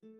सो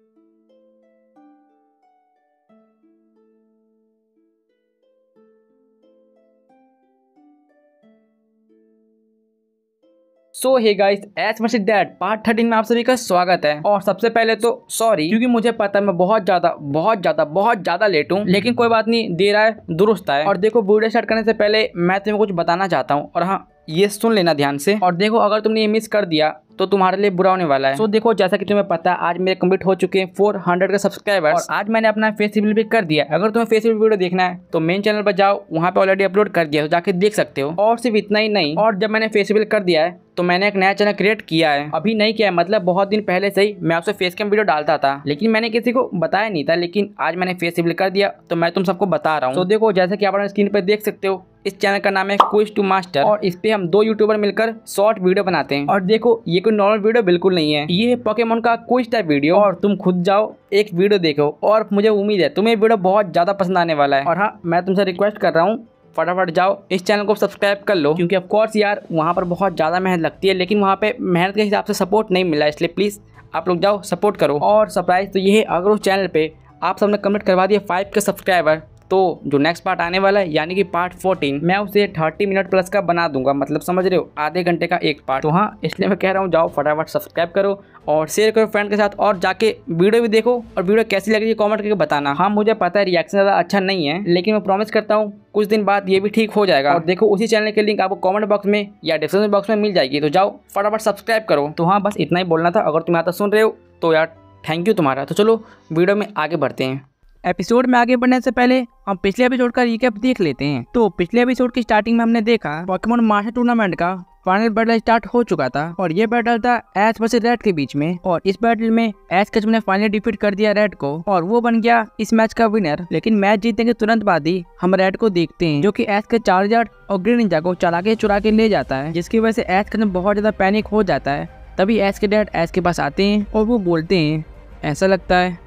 hey guys, S versus dad part 13 में आप सभी का स्वागत है। और सबसे पहले तो सॉरी, क्योंकि मुझे पता है मैं बहुत ज्यादा लेट हूँ, लेकिन कोई बात नहीं, देर आए दुरुस्त आए। और देखो, वीडियो स्टार्ट करने से पहले मैं तुम्हें कुछ बताना चाहता हूँ, और हाँ, ये सुन लेना ध्यान से। और देखो, अगर तुमने ये मिस कर दिया तो तुम्हारे लिए बुरा होने वाला है। सो देखो, जैसा कि तुम्हें पता है, आज मेरे कंप्लीट हो चुके हैं 400 के सब्सक्राइबर्स, और आज मैंने अपना फेस रिवील भी कर दिया। अगर तुम्हें फेस रिवील वीडियो देखना है तो मेन चैनल पर जाओ, वहाँ पे ऑलरेडी अपलोड कर दिया, तो जाके देख सकते हो। और सिर्फ इतना ही नहीं, और जब मैंने फेस रिवील कर दिया है तो मैंने एक नया चैनल क्रिएट किया है। अभी नहीं किया है, मतलब बहुत दिन पहले से ही मैं उससे फेस कैम वीडियो डालता था, लेकिन मैंने किसी को बताया नहीं था। लेकिन आज मैंने फेस रिवील कर दिया तो मैं तुम सबको बता रहा हूँ। तो देखो, जैसे कि आप स्क्रीन पर देख सकते हो, इस चैनल का नाम है क्विज टू मास्टर, और इस पे हम 2 यूट्यूबर मिलकर शॉर्ट वीडियो बनाते हैं। और देखो, ये कोई नॉर्मल वीडियो बिल्कुल नहीं है, ये है पोकेमोन का क्विज टाइप वीडियो। और तुम खुद जाओ, एक वीडियो देखो, और मुझे उम्मीद है तुम्हें वीडियो बहुत ज्यादा पसंद आने वाला है। और हाँ, मैं तुमसे रिक्वेस्ट कर रहा हूँ, फटाफट जाओ इस चैनल को सब्सक्राइब कर लो, क्योंकि ऑफ कोर्स यार वहाँ पर बहुत ज़्यादा मेहनत लगती है, लेकिन वहाँ पे मेहनत के हिसाब से सपोर्ट नहीं मिला, इसलिए प्लीज़ आप लोग जाओ, सपोर्ट करो। और सरप्राइज तो ये है, अगर उस चैनल पे आप सबने कमेंट करवा दिया 5 के सब्सक्राइबर, तो जो नेक्स्ट पार्ट आने वाला है, यानी कि पार्ट 14, मैं उसे 30 मिनट प्लस का बना दूंगा, मतलब समझ रहे हो, आधे घंटे का एक पार्ट। तो हाँ, इसलिए मैं कह रहा हूँ, जाओ फटाफट सब्सक्राइब करो और शेयर करो फ्रेंड के साथ, और जाके वीडियो भी देखो, और वीडियो कैसी लग रही है कमेंट करके बताना। हाँ, मुझे पता है रिएक्शन ज़्यादा अच्छा नहीं है, लेकिन मैं प्रॉमिस करता हूँ कुछ दिन बाद ये भी ठीक हो जाएगा। और देखो, उसी चैनल की लिंक आपको कमेंट बॉक्स में या डिस्क्रिप्शन बॉक्स में मिल जाएगी, तो जाओ फटाफट सब्सक्राइब करो। तो हाँ, बस इतना ही बोलना था। अगर तुम यहाँ तक सुन रहे हो तो यार थैंक यू तुम्हारा। तो चलो वीडियो में आगे बढ़ते हैं। एपिसोड में आगे बढ़ने से पहले हम पिछले एपिसोड का रिकैप देख लेते हैं। तो पिछले एपिसोड की स्टार्टिंग में हमने देखा पोकेमोन मास्टर टूर्नामेंट का फाइनल बैटल स्टार्ट हो चुका था, और ये बैटल था एश वर्सेस रेड के बीच में। और इस बैटल में एश कच ने फाइनली डिफीट कर दिया रेड को, और वो बन गया इस मैच का विनर। लेकिन मैच जीतने के तुरंत बाद ही हम रेड को देखते हैं, जो कि एश के चार्जर और ग्रीन निंजा को चुरा के ले जाता है, जिसकी वजह से एश कच में बहुत ज्यादा पैनिक हो जाता है। तभी एश के डैड एश के पास आते हैं और वो बोलते हैं, ऐसा लगता है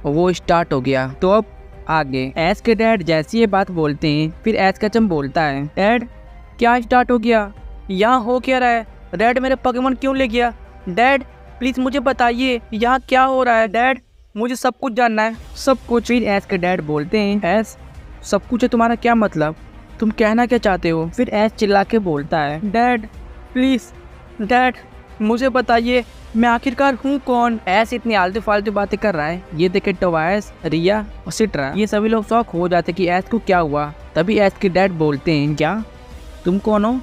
वो स्टार्ट हो गया। तो अब आगे एश के डैड जैसी ये बात बोलते हैं, फिर एश कचम बोलता है, डैड क्या स्टार्ट हो गया, यहाँ हो क्या रहा है, डैड मेरे पोकेमोन क्यों ले गया, डैड प्लीज मुझे बताइए यहाँ क्या हो रहा है, डैड मुझे सब कुछ जानना है, सब कुछ। फिर एश के डैड बोलते हैं, एश सब कुछ है तुम्हारा क्या मतलब, तुम कहना क्या चाहते हो। फिर एश चिल्ला के बोलता है, डैड प्लीज डैड मुझे बताइए मैं आखिरकार हूँ कौन। ऐसे इतनी आलतू फालतू बातें कर रहा है, ये देखे टोवायस, रिया और सिट्रा, ये सभी लोग शौक हो जाते कि ऐश को क्या हुआ। तभी ऐश के डैड बोलते हैं, क्या तुम कौन हो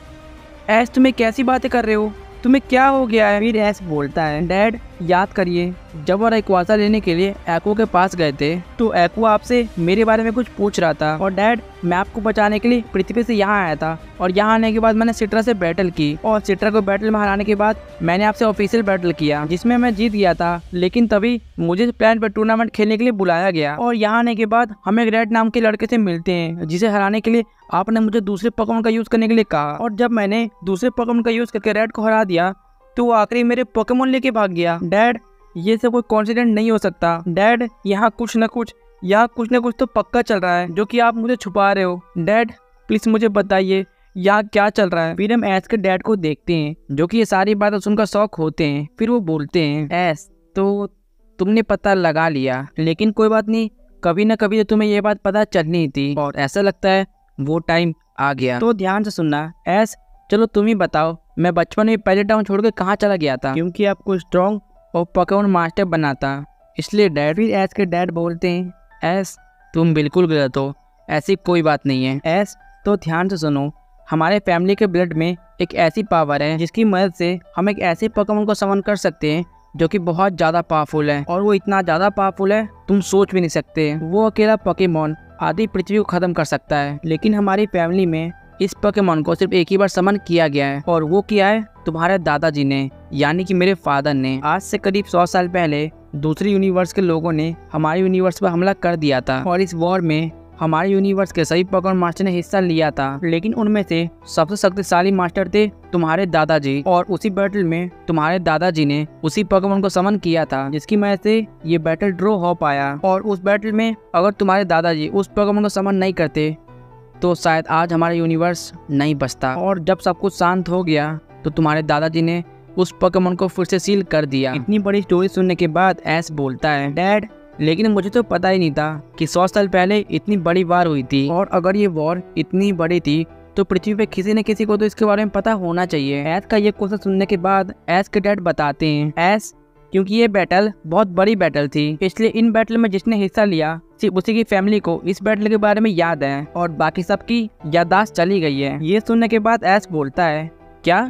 ऐश, तुम्हें कैसी बातें कर रहे हो, तुम्हें क्या हो गया है। फिर ऐश बोलता है, डैड याद करिए जब और एक्वासा लेने के लिए एक्वा के पास गए थे, तो एक्वा आपसे मेरे बारे में कुछ पूछ रहा था, और डैड मैं आपको बचाने के लिए पृथ्वी से यहाँ आया था, और यहाँ आने के बाद मैंने सिट्रा से बैटल की, और सिट्रा को बैटल में हराने के बाद मैंने आपसे ऑफिशियल बैटल किया, जिसमें मैं जीत गया था। लेकिन तभी मुझे प्लान पर टूर्नामेंट खेलने के लिए बुलाया गया, और यहाँ आने के बाद हम एक रेड नाम के लड़के से मिलते हैं, जिसे हराने के लिए आपने मुझे दूसरे पोकेमोन का यूज करने के लिए कहा, और जब मैंने दूसरे पोकेमोन का यूज करके रेड को हरा दिया तो वो आखिरी मेरे पोकेमोन लेके भाग गया। डैड ये सब कोई कॉन्सिडेंट नहीं हो सकता, डैड यहाँ कुछ न कुछ तो पक्का चल रहा है, जो कि आप मुझे छुपा रहे हो। डैड प्लीज मुझे बताइए यहाँ क्या चल रहा है। फिर हम ऐश के डैड को देखते हैं, जो कि ये सारी बातें सुनकर शौक होते हैं। फिर वो बोलते हैं, ऐश तो तुमने पता लगा लिया, लेकिन कोई बात नहीं, कभी न कभी तो तुम्हें ये बात पता चलनी थी, और ऐसा लगता है वो टाइम आ गया। तो ध्यान से सुनना ऐश, चलो तुम ही बताओ, मैं बचपन में पहले टाउन छोड़ के कहाँ चला गया था, क्योंकि आपको स्ट्रॉन्ग और पोकेमोन मास्टर बनाता, इसलिए डैड। फिर ऐश के डैड बोलते हैं, ऐश तुम बिल्कुल गलत हो, ऐसी कोई बात नहीं है। ऐश तो ध्यान से सुनो, हमारे फैमिली के ब्लड में एक ऐसी पावर है जिसकी मदद से हम एक ऐसे पोकेमोन को समन कर सकते हैं जो कि बहुत ज़्यादा पावरफुल है, और वो इतना ज़्यादा पावरफुल है तुम सोच भी नहीं सकते। वो अकेला पोकेमोन आधी पृथ्वी को खत्म कर सकता है, लेकिन हमारी फैमिली में इस पोकेमोन को सिर्फ एक ही बार समन किया गया है, और वो किया है तुम्हारे दादाजी ने, यानी कि मेरे फादर ने। आज से करीब 100 साल पहले दूसरी यूनिवर्स के लोगों ने हमारे यूनिवर्स पर हमला कर दिया था, और इस वॉर में हमारे यूनिवर्स के सभी पोकेमोन मास्टर ने हिस्सा लिया था, लेकिन उनमें से सबसे शक्तिशाली मास्टर थे तुम्हारे दादाजी, और उसी बैटल में तुम्हारे दादाजी ने उसी पोकेमोन को समन किया था, जिसकी वजह से ये बैटल ड्रॉ हो पाया। और उस बैटल में अगर तुम्हारे दादाजी उस पोकेमोन को समन नहीं करते तो शायद आज हमारा यूनिवर्स नहीं बचता। और जब सब कुछ शांत हो गया तो तुम्हारे दादाजी ने उस पोकेमॉन को फिर से सील कर दिया। इतनी बड़ी स्टोरी सुनने के बाद ऐश बोलता है, डैड लेकिन मुझे तो पता ही नहीं था कि 100 साल पहले इतनी बड़ी वार हुई थी, और अगर ये वॉर इतनी बड़ी थी तो पृथ्वी पे किसी न किसी को तो इसके बारे में पता होना चाहिए। ऐश का ये क्वेश्चन सुनने के बाद ऐश के डैड बताते हैं, ऐश क्योंकि ये बैटल बहुत बड़ी बैटल थी, इसलिए इन बैटल में जिसने हिस्सा लिया सिर्फ उसी की फैमिली को इस बैटल के बारे में याद है और बाकी सबकी याददाश्त चली गई है। ये सुनने के बाद ऐश बोलता है, क्या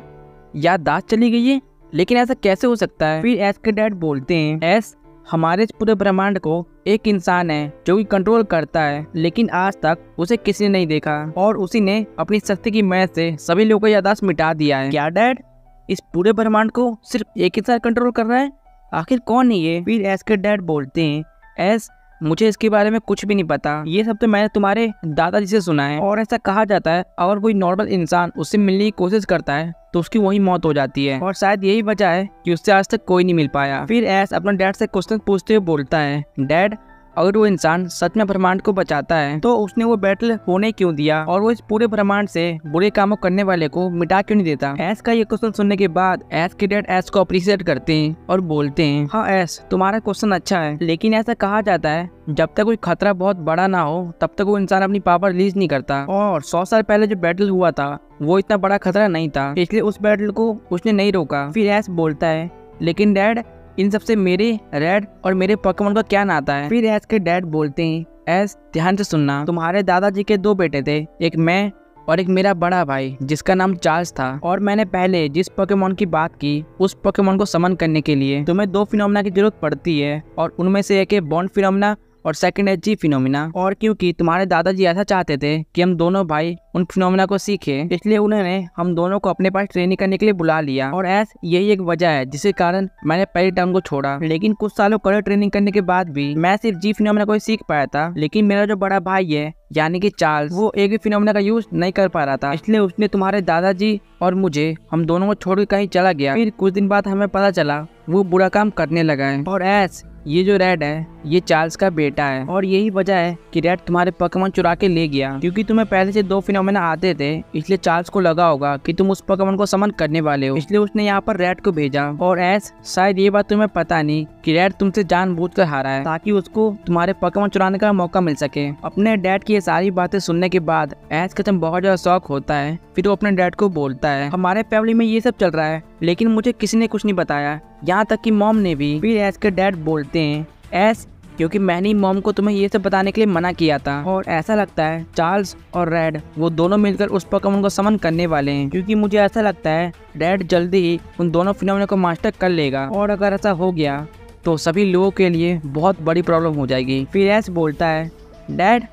याददाश्त चली गई है? लेकिन ऐसा कैसे हो सकता है? फिर ऐश के डैड बोलते हैं, ऐश हमारे इस पूरे ब्रह्मांड को एक इंसान है जो कि कंट्रोल करता है, लेकिन आज तक उसे किसी ने नहीं देखा और उसी ने अपनी शक्ति की मदद से सभी लोगों का याददाश्त मिटा दिया है। क्या डैड इस पूरे ब्रह्मांड को सिर्फ एक इंसान कंट्रोल कर रहा है? आखिर कौन है ये? फिर ऐश के डैड बोलते हैं, ऐश मुझे इसके बारे में कुछ भी नहीं पता, ये सब तो मैंने तुम्हारे दादाजी से सुना है, और ऐसा कहा जाता है अगर कोई नॉर्मल इंसान उससे मिलने की कोशिश करता है तो उसकी वही मौत हो जाती है, और शायद यही वजह है कि उससे आज तक कोई नहीं मिल पाया। फिर ऐश अपने डैड से क्वेश्चन पूछते हुए बोलता है, डैड अगर वो इंसान सच में ब्रह्मांड को बचाता है तो उसने वो बैटल होने क्यों दिया, और वो इस पूरे ब्रह्मांड से बुरे कामों करने वाले को मिटा क्यों नहीं देता? ऐश का ये क्वेश्चन सुनने के बाद ऐश के डैड ऐश को अप्रिशिएट करते हैं और बोलते हैं, हाँ ऐश तुम्हारा क्वेश्चन अच्छा है, लेकिन ऐसा कहा जाता है जब तक कोई खतरा बहुत बड़ा ना हो तब तक वो इंसान अपनी पावर रिलीज नहीं करता, और 100 साल पहले जो बैटल हुआ था वो इतना बड़ा खतरा नहीं था, इसलिए उस बैटल को उसने नहीं रोका। फिर ऐश बोलता है, लेकिन डैड इन सबसे मेरे रेड और मेरे पोकेमॉन का क्या नाता है? फिर ऐश के डैड बोलते हैं, ऐश ध्यान से सुनना, तुम्हारे दादाजी के 2 बेटे थे, एक मैं और एक मेरा बड़ा भाई जिसका नाम चार्ल्स था, और मैंने पहले जिस पोकेमॉन की बात की उस पोकेमॉन को समन करने के लिए तुम्हें 2 फिनोमिना की जरूरत पड़ती है, और उनमें से एक है बॉन्ड फिनोमिना और सेकंड है जी फिनोमिना। और क्योंकि तुम्हारे दादाजी ऐसा चाहते थे कि हम दोनों भाई उन फिनोमिना को सीखें, इसलिए उन्होंने हम दोनों को अपने पास ट्रेनिंग करने के लिए बुला लिया, और ऐसा यही एक वजह है जिसके कारण मैंने पहले टर्म को छोड़ा। लेकिन कुछ सालों कड़े ट्रेनिंग करने के बाद भी मैं सिर्फ जी फिनोमिना को ही सीख पाया था, लेकिन मेरा जो बड़ा भाई है यानी कि चार्ल्स, वो एक भी फिनोमिना का यूज नहीं कर पा रहा था, इसलिए उसने तुम्हारे दादाजी और मुझे हम दोनों को छोड़ कहीं चला गया। फिर कुछ दिन बाद हमें पता चला वो बुरा काम करने लगा है, और ऐसा ये जो रेड है ये चार्ल्स का बेटा है, और यही वजह है कि रेड तुम्हारे पोकेमॉन चुरा के ले गया। क्योंकि तुम्हें पहले से 2 फिनोमेना आते थे, इसलिए चार्ल्स को लगा होगा कि तुम उस पोकेमॉन को समन करने वाले हो, इसलिए उसने यहाँ पर रेड को भेजा। और शायद ये बात तुम्हें पता नहीं कि रेड तुमसे जानबूझकर हारा है ताकि उसको तुम्हारे पोकेमॉन चुराने का मौका मिल सके। अपने डैड की ये सारी बातें सुनने के बाद ऐश का बहुत ज्यादा शौक होता है। फिर वो अपने डैड को बोलता है, हमारे फैमिली में ये सब चल रहा है लेकिन मुझे किसी ने कुछ नहीं बताया, यहाँ तक कि मॉम ने भी। फिर ऐश के डैड बोलते हैं, ऐश क्योंकि मैंने मॉम को तुम्हें ये सब बताने के लिए मना किया था, और ऐसा लगता है चार्ल्स और रेड वो दोनों मिलकर उस पोकेमॉन को समन करने वाले हैं, क्योंकि मुझे ऐसा लगता है रेड जल्दी ही उन दोनों फिनोमेना को मास्टर कर लेगा, और अगर ऐसा हो गया तो सभी लोगों के लिए बहुत बड़ी प्रॉब्लम हो जाएगी। फिर ऐश बोलता है, डैड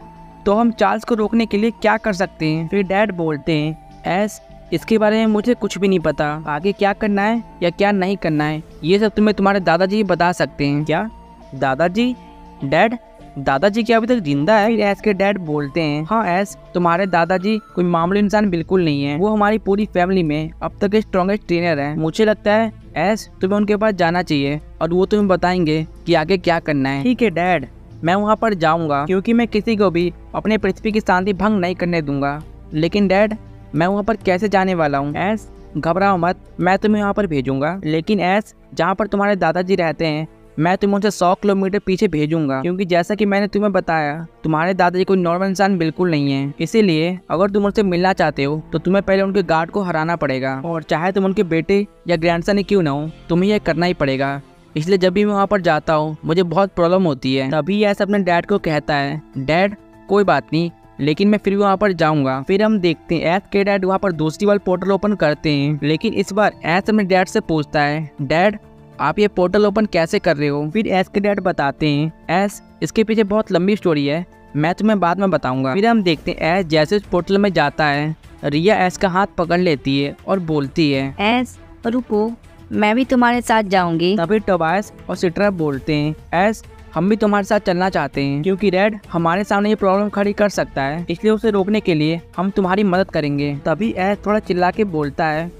तो हम चार्ल्स को रोकने के लिए क्या कर सकते हैं? फिर डैड बोलते हैं, ऐश इसके बारे में मुझे कुछ भी नहीं पता, आगे क्या करना है या क्या नहीं करना है ये सब तुम्हें तुम्हारे दादाजी बता सकते हैं। क्या दादाजी? डैड दादाजी क्या अभी तक जिंदा है? ऐश के डैड बोलते हैं, हाँ ऐश तुम्हारे दादाजी कोई मामूली इंसान बिल्कुल नहीं है, वो हमारी पूरी फैमिली में अब तक के स्ट्रॉन्गेस्ट ट्रेनर है। मुझे लगता है ऐश तुम्हें उनके पास जाना चाहिए और वो तुम्हें बताएंगे कि आगे क्या करना है। ठीक है डैड, मैं वहाँ पर जाऊँगा क्योंकि मैं किसी को भी अपने पृथ्वी की शांति भंग नहीं करने दूंगा। लेकिन डैड मैं वहाँ पर कैसे जाने वाला हूँ? ऐश घबराओ मत, मैं तुम्हें वहाँ पर भेजूंगा, लेकिन ऐश जहाँ पर तुम्हारे दादाजी रहते हैं मैं तुम्हें उनसे 100 किलोमीटर पीछे भेजूंगा, क्योंकि जैसा कि मैंने तुम्हें बताया तुम्हारे दादाजी कोई नॉर्मल इंसान बिल्कुल नहीं है। इसीलिए अगर तुम उनसे मिलना चाहते हो तो तुम्हें पहले उनके गार्ड को हराना पड़ेगा, और चाहे तुम उनके बेटे या ग्रैंडसन ही क्यों ना हो तुम्हें यह करना ही पड़ेगा। इसलिए जब भी मैं वहाँ पर जाता हूँ मुझे बहुत प्रॉब्लम होती है। तभी ऐसा अपने डैड को कहता है, डैड कोई बात नहीं, लेकिन मैं फिर भी वहाँ पर जाऊंगा। फिर हम देखते हैं ऐश के डैड वहाँ पर दूसरी बार पोर्टल ओपन करते हैं, लेकिन इस बार ऐश अपने डैड से पूछता है, डैड आप ये पोर्टल ओपन कैसे कर रहे हो? फिर ऐश के डैड बताते हैं, ऐश इसके पीछे बहुत लंबी स्टोरी है, मैं तुम्हें बाद में बताऊंगा। फिर हम देखते हैं ऐश जैसे उस पोर्टल में जाता है, रिया ऐश का हाथ पकड़ लेती है और बोलती है, ऐश रुको, मैं भी तुम्हारे साथ जाऊंगी। तभी टोबायस और सिट्रा बोलते हैं, ऐश हम भी तुम्हारे साथ चलना चाहते हैं, क्योंकि रेड हमारे सामने ये प्रॉब्लम खड़ी कर सकता है, इसलिए उसे रोकने के लिए हम तुम्हारी मदद करेंगे। तभी ऐश थोड़ा चिल्ला के बोलता है,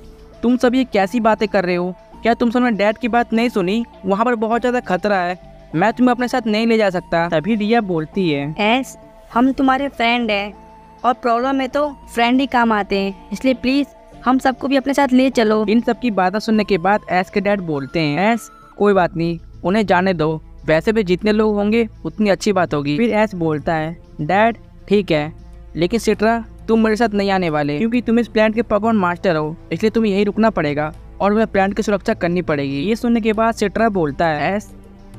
तुम सब ये कैसी बातें कर रहे हो? क्या तुम सबने डैड की बात नहीं सुनी? वहाँ पर बहुत ज्यादा खतरा है, मैं तुम्हें अपने साथ नहीं ले जा सकता। तभी रिया बोलती है, ऐश हम तुम्हारे फ्रेंड हैं और प्रॉब्लम में तो फ्रेंड ही काम आते हैं, इसलिए प्लीज हम सबको भी अपने साथ ले चलो। इन सब की बातें सुनने के बाद ऐश के डैड बोलते हैं, ऐश कोई बात नहीं, उन्हें जाने दो, वैसे भी जितने लोग होंगे उतनी अच्छी बात होगी। फिर ऐश बोलता है, डैड ठीक है, लेकिन सिट्रा तुम मेरे साथ नहीं आने वाले, क्योंकि तुम इस प्लांट के पॉपकॉर्न मास्टर हो, इसलिए तुम्हें यही रुकना पड़ेगा और वह प्लांट की सुरक्षा करनी पड़ेगी। ये सुनने के बाद सिट्रा बोलता है, ऐश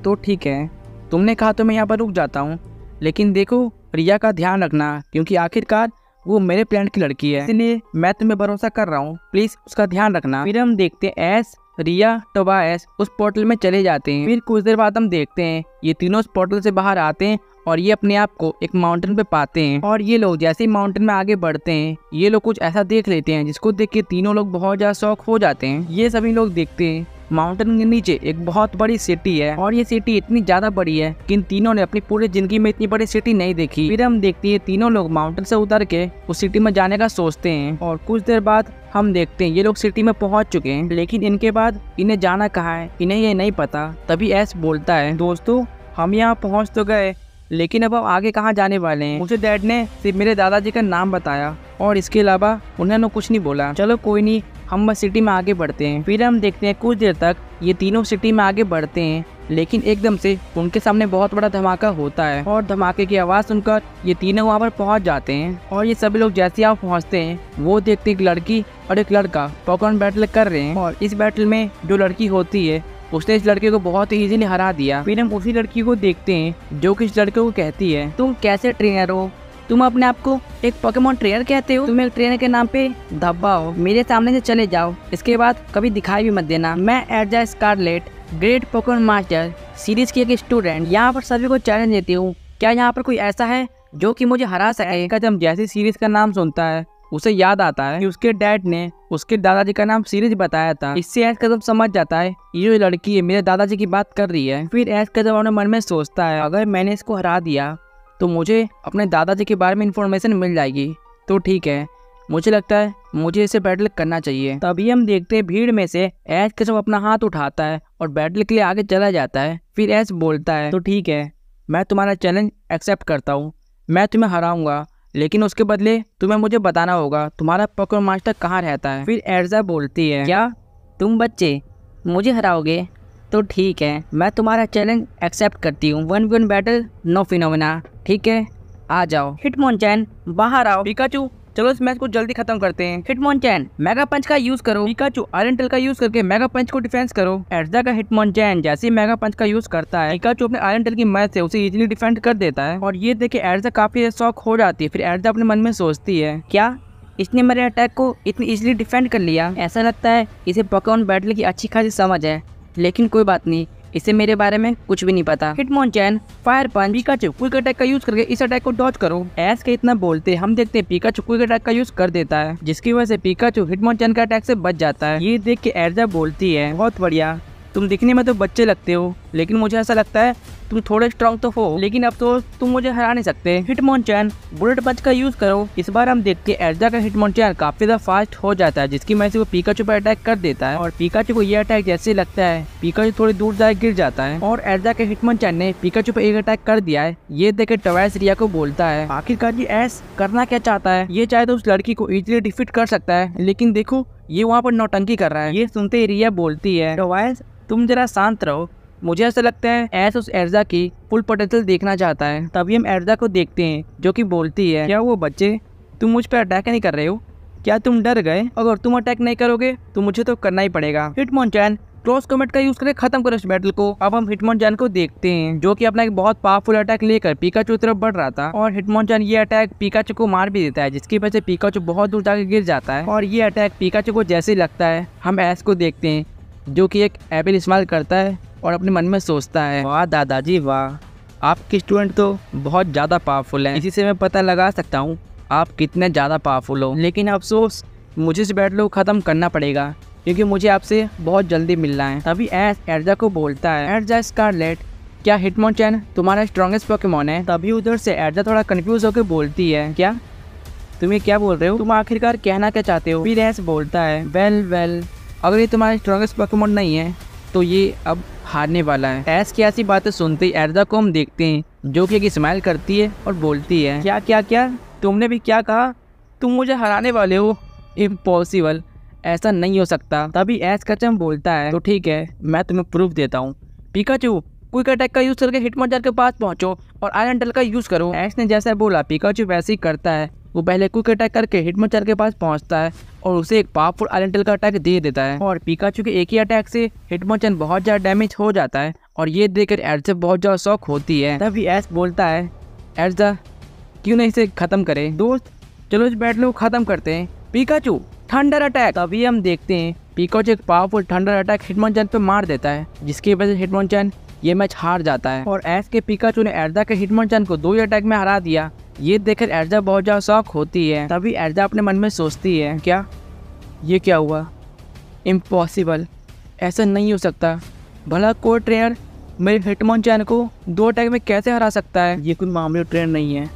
तो ठीक है, तुमने कहा तो मैं यहाँ पर रुक जाता हूँ, लेकिन देखो रिया का ध्यान रखना, क्योंकि आखिरकार वो मेरे प्लांट की लड़की है, इसलिए मैं तुम्हें भरोसा कर रहा हूँ, प्लीज उसका ध्यान रखना। फिर हम देखते हैं ऐश, रिया, टोबायस उस पोर्टल में चले जाते हैं। फिर कुछ देर बाद हम देखते हैं ये तीनों उस पोर्टल से बाहर आते हैं और ये अपने आप को एक माउंटेन पे पाते हैं। और ये लोग जैसे ही माउंटेन में आगे बढ़ते हैं, ये लोग कुछ ऐसा देख लेते हैं जिसको देख के तीनों लोग बहुत ज्यादा शौक हो जाते हैं। ये सभी लोग देखते हैं माउंटेन के नीचे एक बहुत बड़ी सिटी है, और ये सिटी इतनी ज्यादा बड़ी है कि इन तीनों ने अपनी पूरी जिंदगी में इतनी बड़ी सिटी नहीं देखी। फिर हम देखते हैं तीनों लोग माउंटेन से उतर के उस सिटी में जाने का सोचते हैं, और कुछ देर बाद हम देखते हैं ये लोग सिटी में पहुंच चुके हैं, लेकिन इनके बाद इन्हें जाना कहाँ है इन्हें ये नहीं पता। तभी ऐश बोलता है, दोस्तों हम यहाँ पहुँच तो गए, लेकिन अब हम आगे कहाँ जाने वाले हैं। मुझे डैड ने सिर्फ मेरे दादाजी का नाम बताया और इसके अलावा उन्होंने कुछ नहीं बोला। चलो कोई नहीं, हम बस सिटी में आगे बढ़ते हैं। फिर हम देखते हैं कुछ देर तक ये तीनों सिटी में आगे बढ़ते हैं, लेकिन एकदम से उनके सामने बहुत बड़ा धमाका होता है, और धमाके की आवाज़ सुनकर ये तीनों वहाँ पर पहुँच जाते हैं। और ये सभी लोग जैसे यहाँ पहुँचते हैं, वो देखते एक लड़की और एक लड़का पॉपकॉर्न बैटल कर रहे हैं, और इस बैटल में जो लड़की होती है उसने इस लड़के को बहुत ही इजीली हरा दिया। फिर हम उसी लड़की को देखते हैं जो कि इस लड़के को कहती है, तुम कैसे ट्रेनर हो, तुम अपने आप को एक पोकेमॉन ट्रेनर कहते हो, तुम एक ट्रेनर के नाम पे धब्बा हो, मेरे सामने से चले जाओ, इसके बाद कभी दिखाई भी मत देना। मैं Erza Scarlet, great Pokemon master series की एक स्टूडेंट, यहाँ पर सभी को चैलेंज देती हूँ, क्या यहाँ पर कोई ऐसा है जो कि मुझे हरा सके। जब जैसे सीरीज का नाम सुनता है उसे याद आता है कि उसके डैड ने उसके दादाजी का नाम सीरीज बताया था। इससे ऐश कदम समझ जाता है ये जो लड़की है मेरे दादाजी की बात कर रही है। फिर ऐश कदम अपने मन में सोचता है, अगर मैंने इसको हरा दिया तो मुझे अपने दादाजी के बारे में इंफॉर्मेशन मिल जाएगी, तो ठीक है, मुझे लगता है मुझे इसे बैटल करना चाहिए। तभी हम देखते हैं भीड़ में से ऐश कदम अपना हाथ उठाता है और बैटल के लिए आगे चला जाता है। फिर ऐश बोलता है, तो ठीक है, मैं तुम्हारा चैलेंज एक्सेप्ट करता हूँ, मैं तुम्हें हराऊंगा, लेकिन उसके बदले तुम्हें मुझे बताना होगा तुम्हारा पोकेमॉन मास्टर कहाँ रहता है। फिर एर्जा बोलती है, क्या तुम बच्चे मुझे हराओगे, तो ठीक है, मैं तुम्हारा चैलेंज एक्सेप्ट करती हूँ, 1v1 बैटल नो फिनोमेना, ठीक है, आ जाओ। हिटमोनचैन बाहर आओ। पिकाचू चलो इस मैच को जल्दी खत्म करते हैं। हिटमोनचैन मेगा पंच का यूज करो। पिकाचू आयरन टेल का यूज करके मेगा पंच को डिफेंस करो। एर्जा का हिटमोनचैन जैसे ही मेगा पंच का यूज करता है, पिकाचू अपने आयरन टेल की मदद से उसे इजीली डिफेंड कर देता है, और ये देख के एर्जा काफी शॉक हो जाती है। फिर एर्जा अपने मन में सोचती है, क्या इसने मेरे अटैक को इतनी इजीली डिफेंड कर लिया, ऐसा लगता है इसे पोकेमॉन बैटल की अच्छी खासी समझ है, लेकिन कोई बात नहीं, इसे मेरे बारे में कुछ भी नहीं पता। हिटमोनचैन फायर पंच। पिकाचू क्विक अटैक का यूज करके इस अटैक को डॉज करो। ऐश के इतना बोलते हम देखते हैं पिकाचू क्विक अटैक का यूज कर देता है, जिसकी वजह से पिकाचू हिटमोनचैन के अटैक से बच जाता है। ये देख के एर्जा बोलती है, बहुत बढ़िया, तुम दिखने में तो बच्चे लगते हो, लेकिन मुझे ऐसा लगता है तुम थोड़े स्ट्रॉन्ग तो हो, लेकिन अब तो तुम मुझे हरा नहीं सकते। हिटमोनचैन बुलेट पंच का यूज करो। इस बार हम देखते हैं एर्जा का हिटमोनचैन काफी ज्यादा फास्ट हो जाता है, जिसकी वजह से वो पिकाचू पर अटैक कर देता है, और पिकाचू को ये अटैक जैसे लगता है पिकाचू थोड़ी दूर जाकर गिर जाता है, और एर्जा के हिटमोनचैन ने पिकाचू पर एक अटैक कर दिया है। ये देख के टोबायस रिया को बोलता है, आखिरकार ये ऐश करना क्या चाहता है, ये चाहे तो उस लड़की को इजीली डिफीट कर सकता है, लेकिन देखो ये वहाँ पर नौटंकी कर रहा है। ये सुनते ही रिया बोलती है, टोबायस तुम जरा शांत रहो, मुझे ऐसा लगता है ऐश उस एर्जा की फुल पोटेंशियल देखना चाहता है। तभी हम एर्जा को देखते हैं जो कि बोलती है, क्या वो बच्चे तुम मुझ पर अटैक नहीं कर रहे हो, क्या तुम डर गए, अगर तुम अटैक नहीं करोगे तो मुझे तो करना ही पड़ेगा। हिटमोनचैन क्लोज कॉमेट का यूज करके खत्म करो इस बैटल को। अब हम हिटमोनचैन को देखते हैं जो कि अपना एक बहुत पावरफुल अटैक लेकर पिकाचू की तरफ बढ़ रहा था, और हिटमोनचैन ये अटैक पिकाचू को मार भी देता है, जिसकी वजह से पिकाचू बहुत दूर जाकर गिर जाता है। और ये अटैक पिकाचू को जैसे ही लगता है, हम ऐश को देखते हैं जो कि एक एप्पल इस्तेमाल करता है और अपने मन में सोचता है, वाह दादाजी वाह, आपके स्टूडेंट तो बहुत ज़्यादा पावरफुल हैं, इसी से मैं पता लगा सकता हूँ आप कितने ज़्यादा पावरफुल हो, लेकिन अफसोस मुझे इस बैटल को ख़त्म करना पड़ेगा क्योंकि मुझे आपसे बहुत जल्दी मिलना है। तभी ऐश एर्जा को बोलता है, एर्जा स्कारलेट क्या हिटमोनचैन तुम्हारा स्ट्रॉन्गेस्ट पोकेमॉन है। तभी उधर से एर्जा थोड़ा कंफ्यूज होकर बोलती है, क्या तुम ये क्या बोल रहे हो, तुम आखिरकार कहना क्या चाहते हो। फिर ऐश बोलता है, वेल अगर ये तुम्हारा स्ट्रॉन्गेस्ट पोकेमॉन नहीं है तो ये अब हारने वाला है। ऐश की ऐसी बातें सुनते ही एर्जा को हम देखते हैं जो कि एक स्माइल करती है और बोलती है, क्या तुमने भी क्या कहा, तुम मुझे हराने वाले हो, इम्पॉसिबल, ऐसा नहीं हो सकता। तभी ऐश कैचम बोलता है तो ठीक है, मैं तुम्हें प्रूफ देता हूँ। पिकाचू क्विक अटैक का यूज करके हिटमोंचन के पास पहुंचो और आयरन टेल का यूज करो। ऐश ने जैसा बोला पिकाचू वैसे ही करता है। वो पहले क्विक अटैक करके हिटमोंचन के पास पहुंचता है और उसे एक पावरफुल आयरन टेल का अटैक दे देता है और पिकाचू के एक ही अटैक से हिटमोंचन बहुत ज्यादा डैमेज हो जाता है और ये देखकर एल्सा बहुत ज्यादा शॉक होती है। तभी ऐश बोलता है एल्सा क्यों नहीं इसे खत्म करे दोस्त, चलो इस बैटल को खत्म करते हैं। Pikachu thunder attack. तभी हम देखते हैं पिकाचू एक पावरफुल थंडर अटैक हिटमोंचन पे मार देता है जिसकी वजह से हिटमोंचन ये मैच हार जाता है और ऐश के पिकाचू ने एल्सा के हिटमोंचन को 2 ही अटैक में हरा दिया। ये देखकर एल्सा बहुत ज्यादा शॉक होती है। तभी एल्सा अपने मन में सोचती है क्या ये क्या हुआ, इम्पॉसिबल, ऐसा नहीं हो सकता। भला कोई ट्रेनर मेरे हिटमोंचन को 2 अटैक में कैसे हरा सकता है, ये कोई मामूली ट्रेनर नहीं है,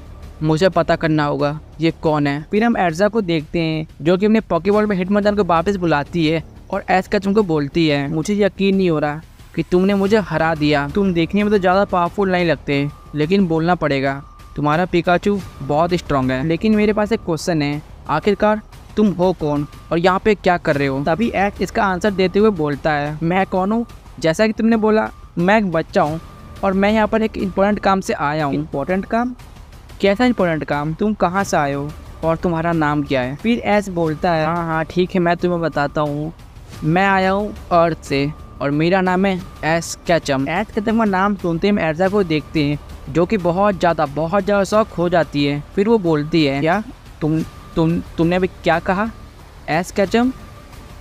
मुझे पता करना होगा ये कौन है। फिर हम एल्सा को देखते हैं जो कि अपने पॉकेबॉल में हिटमोंचन को वापस बुलाती है और ऐश कैचम को बोलती है मुझे यकीन नहीं हो रहा कि तुमने मुझे हरा दिया। तुम देखने में तो ज़्यादा पावरफुल नहीं लगते लेकिन बोलना पड़ेगा तुम्हारा पिकाचू बहुत स्ट्रांग है। लेकिन मेरे पास एक क्वेश्चन है, आखिरकार तुम हो कौन और यहाँ पे क्या कर रहे हो। तभी ऐश इसका आंसर देते हुए बोलता है मैं कौन हूँ, जैसा कि तुमने बोला मैं एक बच्चा हूँ और मैं यहाँ पर एक इम्पोर्टेंट काम से आया हूँ। इम्पोर्टेंट काम? कैसा इम्पोर्टेंट काम? तुम कहाँ से आए हो और तुम्हारा नाम क्या है? फिर ऐश बोलता है हाँ ठीक है मैं तुम्हें बताता हूँ, मैं आया हूँ अर्थ से और मेरा नाम है ऐश कैचम। ऐश कैचम का नाम सुनते ही हम एल्सा को देखते हैं जो कि बहुत ज़्यादा शौक हो जाती है। फिर वो बोलती है क्या तुमने अभी क्या कहा? ऐश कैचम?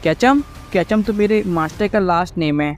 कैचम तो मेरे मास्टर का लास्ट नेम है।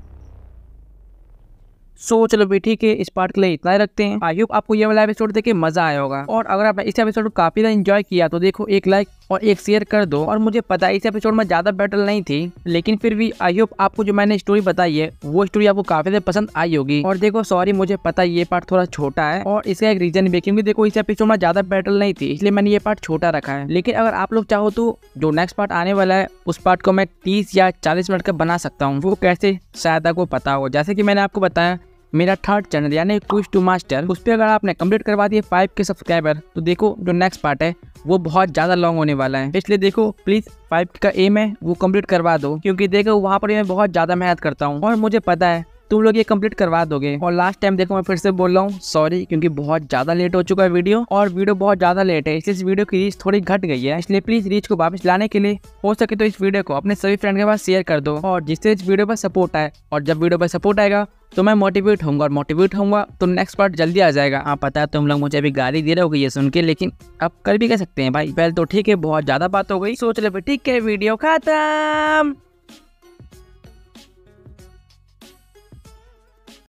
सो चलो भी ठीक है, इस पार्ट के लिए इतना ही रखते हैं। आई होप आपको ये वाला एपिसोड देख के मजा आया होगा और अगर आपने इस एपिसोड को काफी ज्यादा एंजॉय किया तो देखो एक लाइक और एक शेयर कर दो। और मुझे पता है इस एपिसोड में ज्यादा बैटल नहीं थी लेकिन फिर भी आई होप आपको जो मैंने स्टोरी बताई है वो स्टोरी आपको काफी ज्यादा पसंद आई होगी। और देखो सॉरी मुझे पता है ये पार्ट थोड़ा छोटा है और इसका एक रीजन भी, क्योंकि देखो इस एपिसोड में ज्यादा बैटल नहीं थी इसलिए मैंने ये पार्ट छोटा रखा है। लेकिन अगर आप लोग चाहो तो जो नेक्स्ट पार्ट आने वाला है उस पार्ट को मैं 30 या 40 मिनट का बना सकता हूँ। वो कैसे शायद आपको पता हो, जैसे कि मैंने आपको बताया मेरा 3rd चैनल यानी क्विज टू मास्टर, उस पर अगर आपने कंप्लीट करवा दिए 5 के सब्सक्राइबर तो देखो जो नेक्स्ट पार्ट है वो बहुत ज़्यादा लॉन्ग होने वाला है। इसलिए देखो प्लीज़ 5 का एम है वो कंप्लीट करवा दो, क्योंकि देखो वहाँ पर मैं बहुत ज़्यादा मेहनत करता हूँ और मुझे पता है तुम लोग ये कंप्लीट करवा दोगे। और लास्ट टाइम देखो मैं फिर से बोल रहा हूँ सॉरी, क्योंकि बहुत ज़्यादा लेट हो चुका है वीडियो और वीडियो बहुत ज़्यादा लेट है इसलिए इस वीडियो की रीच थोड़ी घट गई है। इसलिए प्लीज़ रीच को वापस लाने के लिए हो सके तो इस वीडियो को अपने सभी फ्रेंड के पास शेयर कर दो और जिससे इस वीडियो पर सपोर्ट आए। और जब वीडियो पर सपोर्ट आएगा तो मैं मोटिवेट होऊंगा तो नेक्स्ट पार्ट जल्दी आ जाएगा। हाँ पता है तुम लोग मुझे अभी गाली दे रहे हो ये सुन के, लेकिन अब कर भी कह सकते हैं भाई। पहले तो ठीक है बहुत ज़्यादा बात हो गई, सोच ले ठीक है वीडियो खत्म।